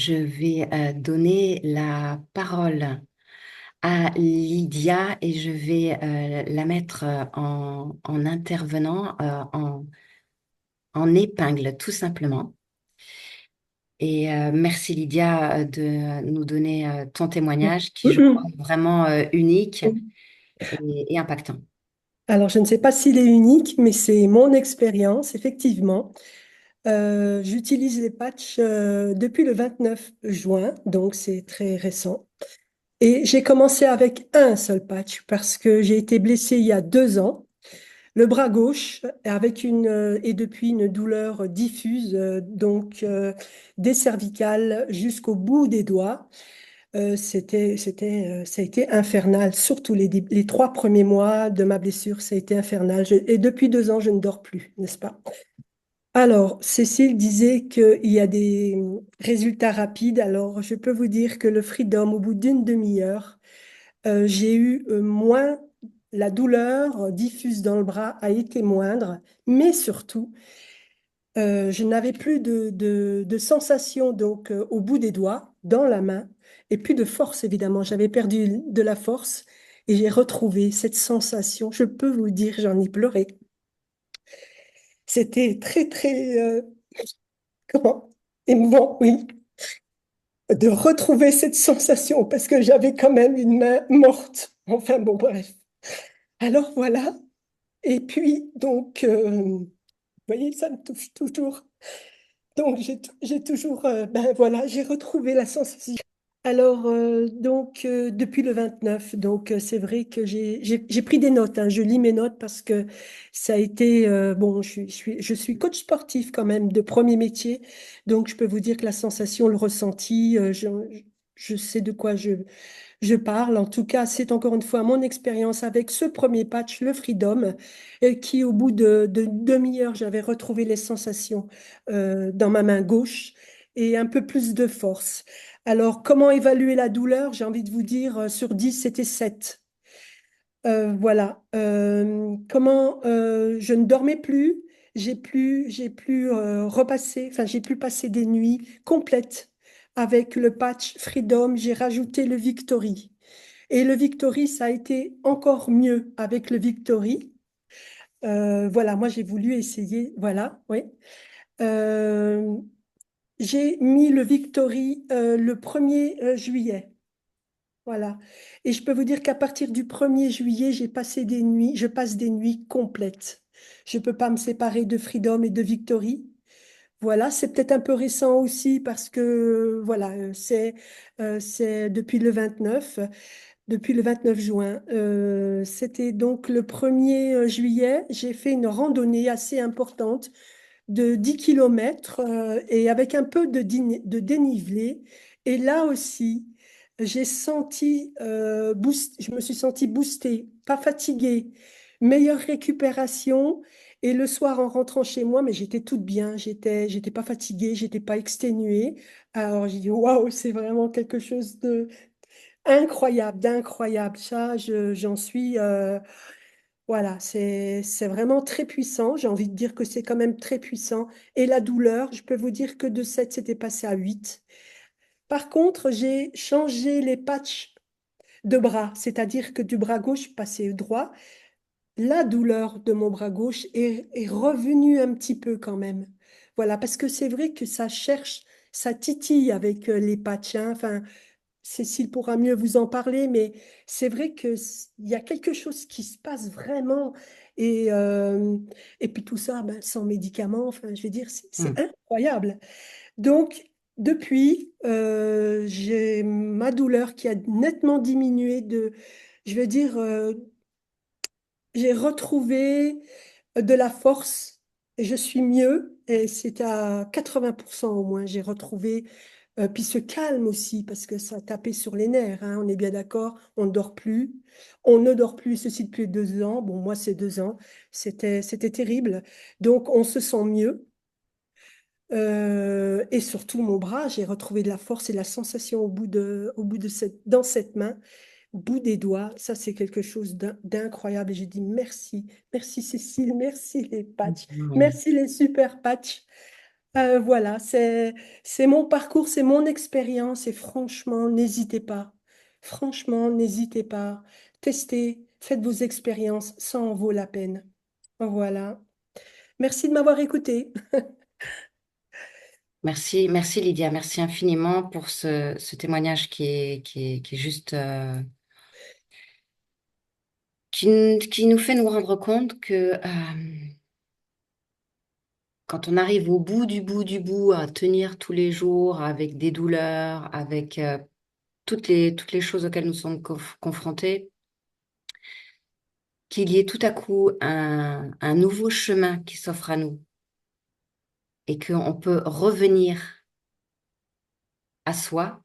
je vais donner la parole à Lydia et je vais la mettre en intervenant en épingle, tout simplement. Et merci Lydia de nous donner ton témoignage qui, je crois, est vraiment unique et impactant. Alors, je ne sais pas s'il est unique, mais c'est mon expérience, effectivement. J'utilise les patchs depuis le 29 juin, donc c'est très récent. Et j'ai commencé avec un seul patch parce que j'ai été blessée il y a 2 ans, le bras gauche, et depuis une douleur diffuse, des cervicales jusqu'au bout des doigts. Ça a été infernal, surtout les 3 premiers mois de ma blessure, ça a été infernal. Et depuis 2 ans, je ne dors plus, n'est-ce pas? Alors, Cécile disait qu'il y a des résultats rapides. Alors, je peux vous dire que le Freedom, au bout d'une demi-heure, j'ai eu moins, la douleur diffuse dans le bras a été moindre, mais surtout, je n'avais plus de sensation au bout des doigts, dans la main, et plus de force, évidemment. J'avais perdu de la force et j'ai retrouvé cette sensation. Je peux vous dire, j'en ai pleuré. C'était très, très, comment, émouvant, oui, de retrouver cette sensation parce que j'avais quand même une main morte. Enfin, bon, bref. Alors voilà. Et puis, vous voyez, ça me touche toujours. Donc, j'ai toujours, ben voilà, j'ai retrouvé la sensation. Alors, depuis le 29, c'est vrai que j'ai pris des notes, hein. Je lis mes notes parce que ça a été, bon, je suis coach sportif quand même de premier métier, donc je peux vous dire que la sensation, le ressenti, je sais de quoi je parle. En tout cas, c'est encore une fois mon expérience avec ce premier patch, le Freedom, qui au bout de demi-heure, j'avais retrouvé les sensations dans ma main gauche et un peu plus de force. Alors, comment évaluer la douleur? J'ai envie de vous dire, sur 10, c'était 7. Voilà. Comment je ne dormais plus, j'ai plus repassé, enfin j'ai pu passer des nuits complètes avec le patch Freedom. J'ai rajouté le Victory. Et le Victory, ça a été encore mieux avec le Victory. Voilà, moi j'ai voulu essayer. Voilà, oui. Euh, j'ai mis le Victory le 1er juillet. Voilà. Et je peux vous dire qu'à partir du 1er juillet, je passe des nuits complètes. Je ne peux pas me séparer de Freedom et de Victory. Voilà, c'est peut-être un peu récent aussi parce que voilà, c'est depuis le 29 juin. C'était donc le 1er juillet, j'ai fait une randonnée assez importante de 10 kilomètres et avec un peu de dénivelé. Et là aussi, je me suis sentie boostée, pas fatiguée, meilleure récupération. Et le soir, en rentrant chez moi, mais j'étais toute bien, j'étais pas fatiguée, j'étais pas exténuée. Alors j'ai dit, waouh, c'est vraiment quelque chose de incroyable, d'incroyable. Ça, j'en suis. Voilà, c'est vraiment très puissant. J'ai envie de dire que c'est quand même très puissant. Et la douleur, je peux vous dire que de 7 c'était passé à 8. Par contre, j'ai changé les patchs de bras, c'est-à-dire que du bras gauche passé au droit, la douleur de mon bras gauche est revenue un petit peu quand même. Voilà, parce que c'est vrai que ça cherche, ça titille avec les patchs, hein. Enfin, Cécile pourra mieux vous en parler, mais c'est vrai il y a quelque chose qui se passe vraiment. Et, euh, et puis tout ça, ben, sans médicaments, enfin, je veux dire, c'est Hmm. incroyable. Donc, depuis, j'ai ma douleur qui a nettement diminué je veux dire, j'ai retrouvé de la force et je suis mieux. Et c'est à 80% au moins, j'ai retrouvé. Puis ce calme aussi, parce que ça tapait sur les nerfs, hein, on est bien d'accord, on ne dort plus. On ne dort plus, ceci depuis 2 ans. Bon, moi, c'est 2 ans. C'était terrible. Donc, on se sent mieux. Et surtout, mon bras, j'ai retrouvé de la force et de la sensation dans cette main, au bout des doigts. Ça, c'est quelque chose d'incroyable. Et j'ai dit merci, merci Cécile, merci les patchs, Oui. merci les super patchs. Voilà, c'est mon parcours, c'est mon expérience et franchement, n'hésitez pas. Franchement, n'hésitez pas. Testez, faites vos expériences, ça en vaut la peine. Voilà. Merci de m'avoir écouté. Merci, merci Lydia, merci infiniment pour ce témoignage qui est juste, qui nous fait nous rendre compte que quand on arrive au bout du bout du bout à tenir tous les jours avec des douleurs, avec toutes les choses auxquelles nous sommes confrontés, qu'il y ait tout à coup un nouveau chemin qui s'offre à nous et qu'on peut revenir à soi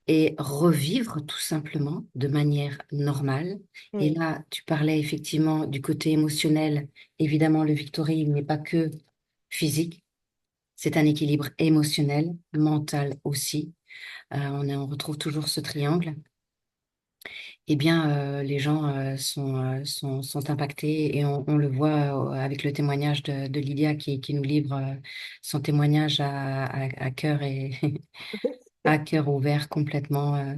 et revivre tout simplement de manière normale. Et Oui, là, tu parlais effectivement du côté émotionnel. Évidemment, le Victory, il n'est pas que physique, c'est un équilibre émotionnel, mental aussi. On retrouve toujours ce triangle. Eh bien, les gens sont impactés et on le voit avec le témoignage de Lydia qui nous livre son témoignage à cœur et à cœur ouvert complètement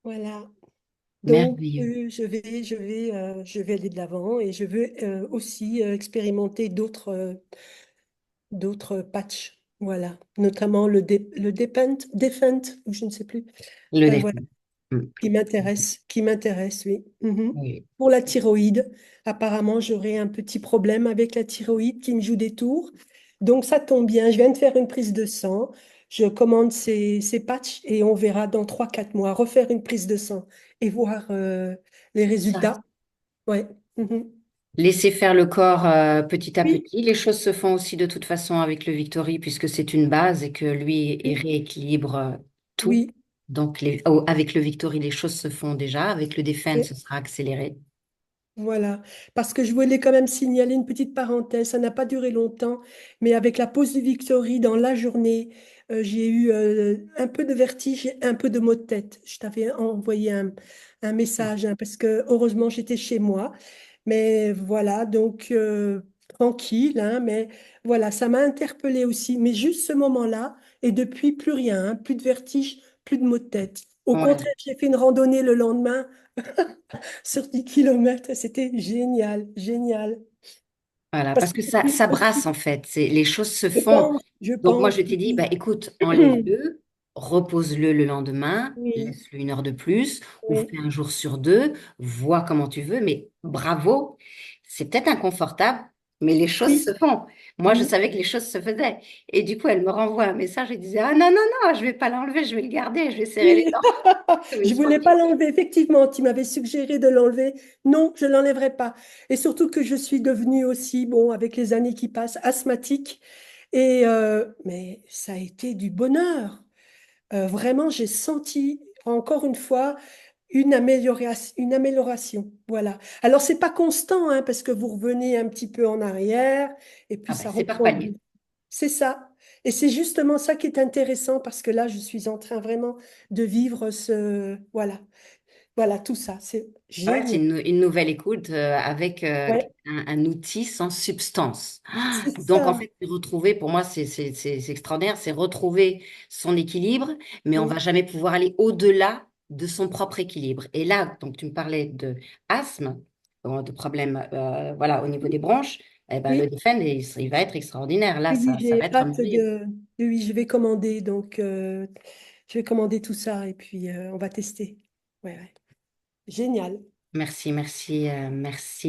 voilà. Donc, merveilleux. je vais aller de l'avant et je veux aussi expérimenter d'autres patchs. Voilà. Notamment le Defend, ou je ne sais plus. Le Voilà. défunt. Mm. Qui m'intéresse, oui. Mhm. Oui. Pour la thyroïde, apparemment, j'aurai un petit problème avec la thyroïde qui me joue des tours. Donc, ça tombe bien. Je viens de faire une prise de sang. Je commande ces patchs et on verra dans 3 4 mois refaire une prise de sang et voir les Ça. résultats. Ouais. Mhm. Laisser faire le corps petit à Oui, petit. Les choses se font aussi de toute façon avec le Victory puisque c'est une base et que lui il oui, rééquilibre tout. oui. Donc avec le Victory, les choses se font déjà. Avec le Defend, ce sera accéléré. Voilà, parce que je voulais quand même signaler une petite parenthèse, ça n'a pas duré longtemps, mais avec la pause du Victory dans la journée, j'ai eu un peu de vertige et un peu de maux de tête. Je t'avais envoyé un message, hein, parce que heureusement j'étais chez moi, mais voilà, donc tranquille, hein, mais voilà, ça m'a interpellée aussi, mais juste ce moment-là, et depuis plus rien, hein, plus de vertige, plus de maux de tête. Au Ouais. contraire, j'ai fait une randonnée le lendemain sur 10 kilomètres. C'était génial, génial. Voilà, Parce parce que que ça brasse en fait. Les choses se font. je Donc moi pense, je t'ai dit, bah oui. écoute, enlève-le, repose-le le lendemain, Oui, laisse-le une heure de plus, ou oui, fais un jour sur deux, vois comment tu veux, mais bravo. C'est peut-être inconfortable, mais les choses oui, se font. Moi je oui. savais que les choses se faisaient. Et du coup, elle me renvoie un message et disait, ah non, non, non, je vais pas l'enlever, je vais le garder, je vais serrer les Oui. dents comme une Je voulais pas sportive. l'enlever. Effectivement, tu m'avais suggéré de l'enlever. Non, je l'enlèverai pas. Et surtout que je suis devenue aussi, bon, avec les années qui passent, asthmatique. Et mais ça a été du bonheur. Vraiment, j'ai senti encore une fois une amélioration. Voilà. Alors, c'est pas constant, hein, parce que vous revenez un petit peu en arrière et puis Ah ben ça c'est par reprend. palier. C'est ça. Et c'est justement ça qui est intéressant parce que là, je suis en train vraiment de vivre voilà, voilà, tout ça. C'est Ouais, c'est génial. une nouvelle écoute avec Ouais, un outil sans substance. Ah, c'est donc en ça. fait, c'est retrouver, pour moi, c'est extraordinaire, c'est retrouver son équilibre, mais on va Oui, jamais pouvoir aller au-delà de son propre équilibre. Et là, donc tu me parlais de asthme, de problèmes voilà, au niveau des bronches, eh ben, le oui, Defend, il va être extraordinaire. Là, oui, oui, ça va j'ai être hâte merveilleux. de. Oui, oui, je vais commander. Donc, je vais commander tout ça et puis on va tester. Ouais, ouais. Génial. Merci, merci, merci.